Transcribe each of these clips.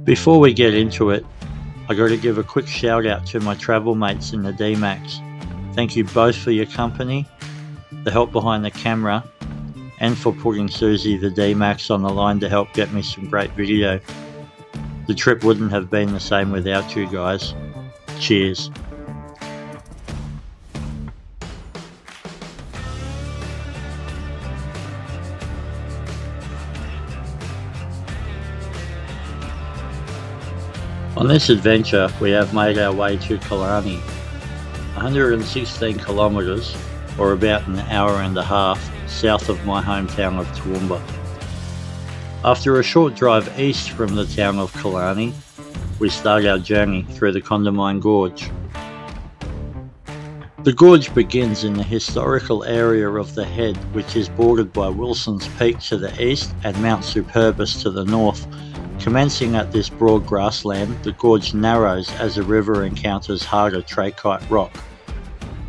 Before we get into it, I got to give a quick shout out to my travel mates in the D-Max. Thank you both for your company, the help behind the camera, and for putting Susie the D-Max on the line to help get me some great video. The trip wouldn't have been the same without you guys. Cheers. On this adventure, we have made our way to Killarney, 116 kilometres, or about an hour and a half, south of my hometown of Toowoomba. After a short drive east from the town of Killarney, we start our journey through the Condamine Gorge. The gorge begins in the historical area of the Head, which is bordered by Wilson's Peak to the east and Mount Superbus to the north. Commencing at this broad grassland, the gorge narrows as the river encounters harder trachyte rock.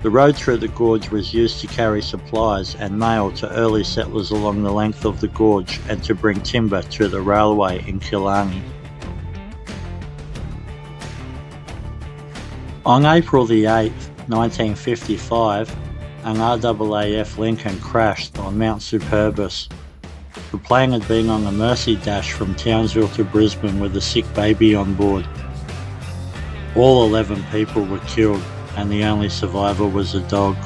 The road through the gorge was used to carry supplies and mail to early settlers along the length of the gorge and to bring timber to the railway in Killarney. On April the 8th, 1955, an RAAF Lincoln crashed on Mount Superbus. The plane had been on a Mercy dash from Townsville to Brisbane with a sick baby on board. All 11 people were killed and the only survivor was a dog.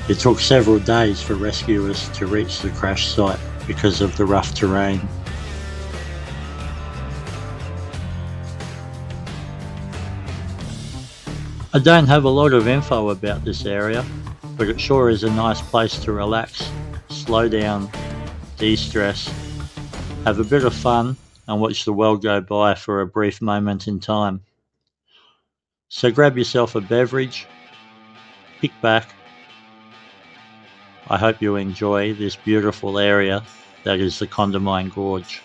It took several days for rescuers to reach the crash site because of the rough terrain. I don't have a lot of info about this area, but it sure is a nice place to relax, slow down, de-stress, have a bit of fun and watch the world go by for a brief moment in time. So grab yourself a beverage, kick back. I hope you enjoy this beautiful area that is the Condamine Gorge.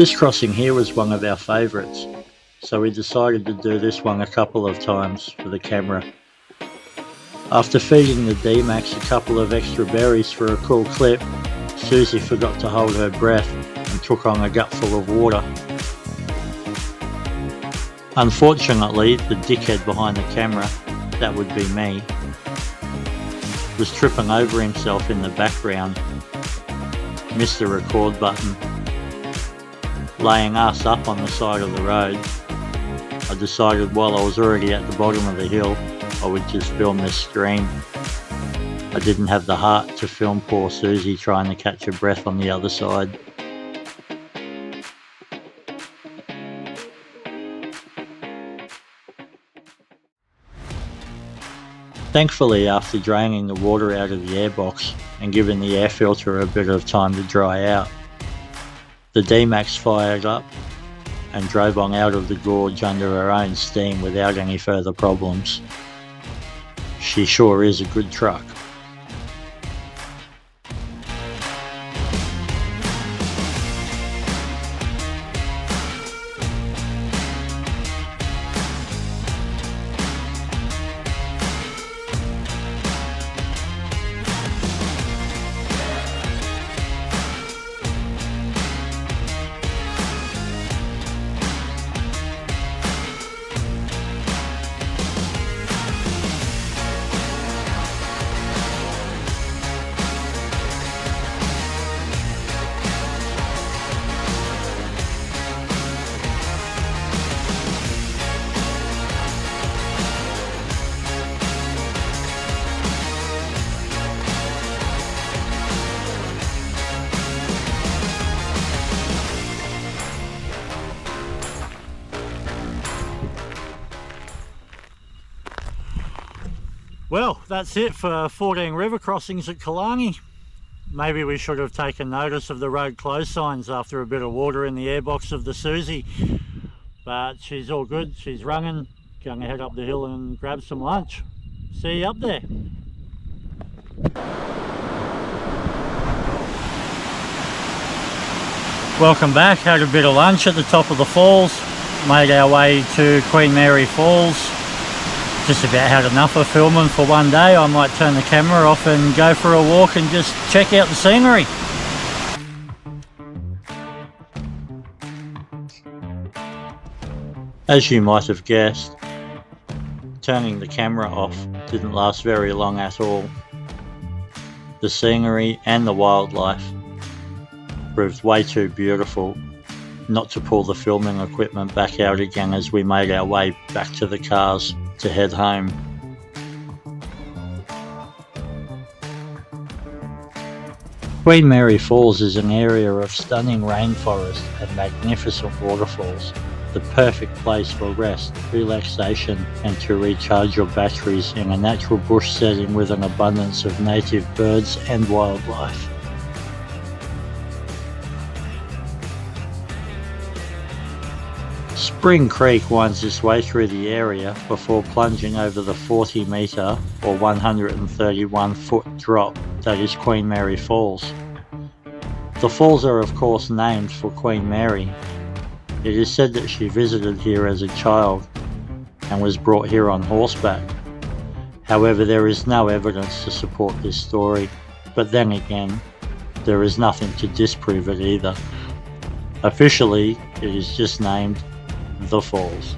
This crossing here was one of our favourites, so we decided to do this one a couple of times for the camera. After feeding the D-Max a couple of extra berries for a cool clip, Susie forgot to hold her breath and took on a gutful of water. Unfortunately, the dickhead behind the camera, that would be me, was tripping over himself in the background, missed the record button. Laying us up on the side of the road, I decided while I was already at the bottom of the hill, I would just film this stream. I didn't have the heart to film poor Susie trying to catch her breath on the other side. Thankfully, after draining the water out of the airbox and giving the air filter a bit of time to dry out, the D-Max fired up and drove on out of the gorge under her own steam without any further problems. She sure is a good truck. Well, that's it for 14 river crossings at Killarney. Maybe we should have taken notice of the road close signs after a bit of water in the airbox of the Susie. But she's all good, she's running, going to head up the hill and grab some lunch. See you up there. Welcome back, had a bit of lunch at the top of the falls, made our way to Queen Mary Falls. Just about had enough of filming for one day. I might turn the camera off and go for a walk and just check out the scenery. As you might have guessed, turning the camera off didn't last very long at all. The scenery and the wildlife proved way too beautiful not to pull the filming equipment back out again as we made our way back to the cars to head home. Queen Mary Falls is an area of stunning rainforest and magnificent waterfalls, the perfect place for rest, relaxation and to recharge your batteries in a natural bush setting with an abundance of native birds and wildlife. Spring Creek winds its way through the area before plunging over the 40 metre or 131 foot drop that is Queen Mary Falls. The falls are of course named for Queen Mary. It is said that she visited here as a child and was brought here on horseback. However, there is no evidence to support this story, but then again, there is nothing to disprove it either. Officially, it is just named The Falls.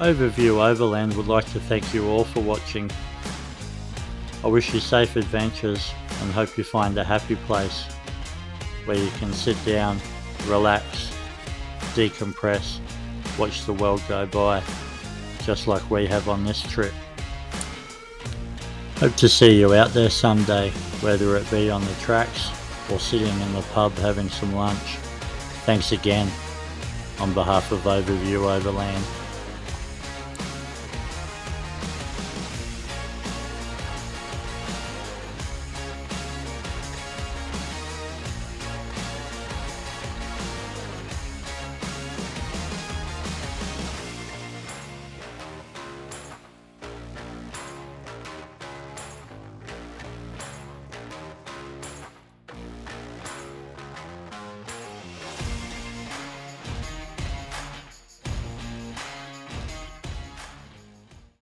Overview Overland would like to thank you all for watching. I wish you safe adventures and hope you find a happy place where you can sit down, relax, decompress, watch the world go by, just like we have on this trip. Hope to see you out there someday, whether it be on the tracks or sitting in the pub having some lunch. Thanks again on behalf of Overview Overland.